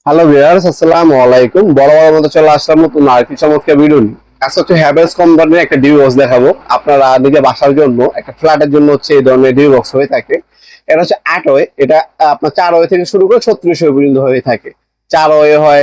Hello viewers, আসসালামু আলাইকুম। বড় বড় মতো চলে আসলাম নতুন আরেকটি চমৎকার ভিডিও নিয়ে। আজকে হচ্ছে হ্যাভেলস কোম্পানির একটা ডিউ বক্স দেখাবো। আপনারা নিজের বাসার জন্য একটা ফ্ল্যাটের জন্য হচ্ছে এই ধরনের ডিউ বক্স হয়ে থাকে। এটা হচ্ছে 8 ওয়ে, এটা আপনার 4 ওয়ে থেকে শুরু করে 36 ওয়ে পর্যন্ত হয়ে থাকে। 4 ওয়ে হয়,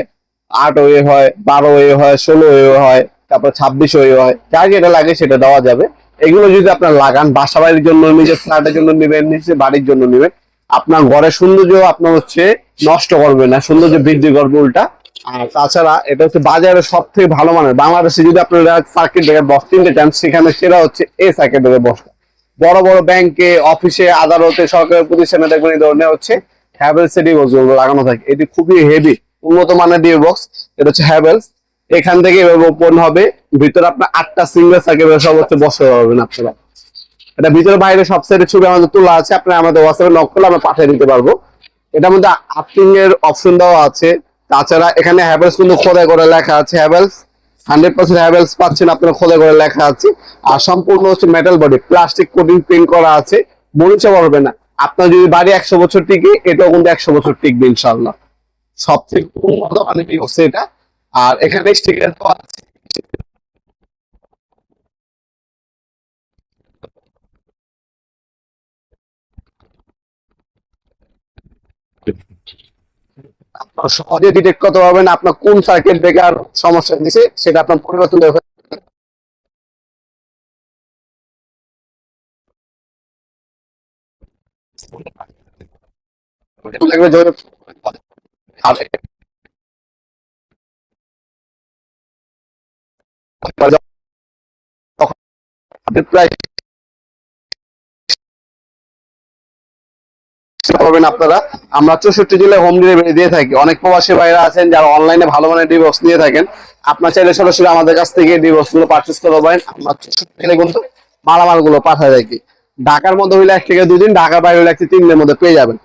8 ওয়ে হয়, 12 ওয়ে হয়, 16 ওয়ে হয়, তারপর 26 ওয়ে হয়। যার যেটা লাগে সেটা দেওয়া যাবে। এগুলো যদি আপনার লাগান, বাসা বাড়ির জন্য, নিজের ফ্ল্যাটের জন্য নেবেন, নিজের বাড়ির জন্য নেবেন, আপনার ঘরের সৌন্দর্য আপনার হচ্ছে নষ্ট করবে না, সৌন্দর্য বৃদ্ধি করবে উল্টা। আর তাছাড়া এটা হচ্ছে বাজারে সব থেকে ভালো মানের। বাংলাদেশে যদি আপনারা সার্কিট ব্রেকার বক্স কিনতে চান, সেখানে সেটা হচ্ছে এই সার্কিট ব্রেকার বক্সটা। বড় বড় ব্যাংকে, অফিসে, আদালতে, সরকারি প্রতিষ্ঠানে দেখবেন এই ধরনের হচ্ছে হ্যাভেলস এর ডিও বক্স লাগানো থাকে। এটি খুবই হেভি, উন্নত মানের ডিও বক্স। এটা হচ্ছে হ্যাভেলস। এখান থেকে ওপেন হবে, ভিতরে আপনার 8টা সিঙ্গেল সার্কিট সব হচ্ছে বসতে পারবেন আপনারা। এটা ভিতরে বাইরে সব সাইডের ছবি আমাদের তোলা আছে, আপনি আমাদের হোয়াটসঅ্যাপে নক করলে আমরা পাঠিয়ে দিতে পারবো। এটার মধ্যে আর্থিং এর অপশন দেওয়া আছে। তাছাড়া এখানে হ্যাভেলস কিন্তু খোদাই করে লেখা আছে, হ্যাভেলস 100% হ্যাভেলস পাচ্ছেন আপনারা, খোদাই করে লেখা আছে। আর সম্পূর্ণ হচ্ছে metal body, plastic coating print করা আছে, মরিচা পড়বে না। আপনার যদি বাড়ি 100 বছর টিকে, এটাও কিন্তু 100 বছর টিকবে ইনশাল্লাহ। সব থেকে উন্নত মানের হচ্ছে এটা। আর এখানে স্টিকার তো আছে। আপনার সহজে ডিটেক্ট করতে পারবেন আপনার কোন সার্কিট ব্রেকার সমস্যা দিছে, সেটা আপনার পরিবর্তন লাগবে। আপনি প্রায় পাবেন আপনারা। আমরা 64 জেলায় হোম ডেলিভারি দিয়ে থাকি। অনেক প্রবাসী ভাইরা আছেন যারা অনলাইনে ভালো মানের ডিভোর্স নিয়ে থাকেন, আপনার চাইলে সরাসরি আমাদের কাছ থেকে ডিভোর্স গুলো পারচেস করতে পারেন। আমরা 64 জেলায় কিন্তু মালামাল গুলো পাঠায় থাকি। ঢাকার মধ্যে হইলে 1 থেকে 2 দিন, ঢাকার বাইরে হইলে 1 থেকে 3 দিনের মধ্যে পেয়ে যাবেন।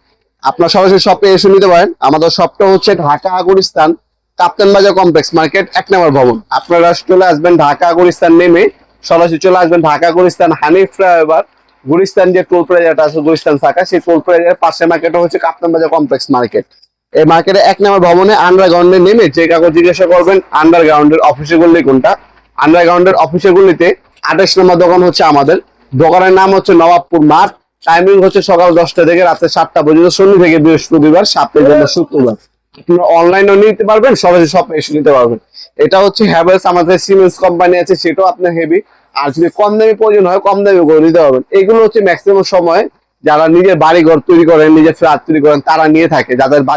আপনার সরাসরি শপে এসে নিতে পারেন। আমাদের শপটা হচ্ছে ঢাকা গুলিস্তান কাপ্তান বাজার কমপ্লেক্স মার্কেট 1 নম্বর ভবন। আপনারা চলে আসবেন ঢাকা গুলিস্তান নেমে সরাসরি চলে আসবেন ঢাকা গুলিস্তান হানিফ ফ্লাইওভার, গুলিস্তান যে টোল প্লাজাটা আছে গুলিস্তান শাখা, সেই টোল প্লাজার পাশে মার্কেটটা হচ্ছে কাপ্তান বাজার কমপ্লেক্স মার্কেট। এই মার্কেটে 1 নম্বর ভবনে আন্ডারগ্রাউন্ডে নেমে যে কাগজ জিজ্ঞাসা করবেন আন্ডারগ্রাউন্ডের অফিসে গুলি কোনটা, আন্ডারগ্রাউন্ডের অফিসে গুলিতে 28 নম্বর দোকান হচ্ছে আমাদের। দোকানের নাম হচ্ছে নবাবপুর মাঠ। টাইমিং হচ্ছে সকাল 10টা থেকে রাতে 7টা পর্যন্ত, শনি থেকে বৃহস্পতিবার, সপ্তাহের জন্য শুক্রবার। আপনারা অনলাইনেও নিতে পারবেন, সরাসরি শপে এসে নিতে পারবেন। এটা হচ্ছে হ্যাভেলস, আমাদের সিমেন্স কোম্পানি আছে, সেটাও আপনার হেভি। আর যদি কম দামি প্রয়োজন হয়, কম দামি করে নিতে পারবেন। এগুলো হচ্ছে ম্যাক্সিমাম সময় যারা নিজের বাড়ি ঘর তৈরি করেন, নিজের ফ্ল্যাট তৈরি করেন, তারা নিয়ে থাকে, যাদের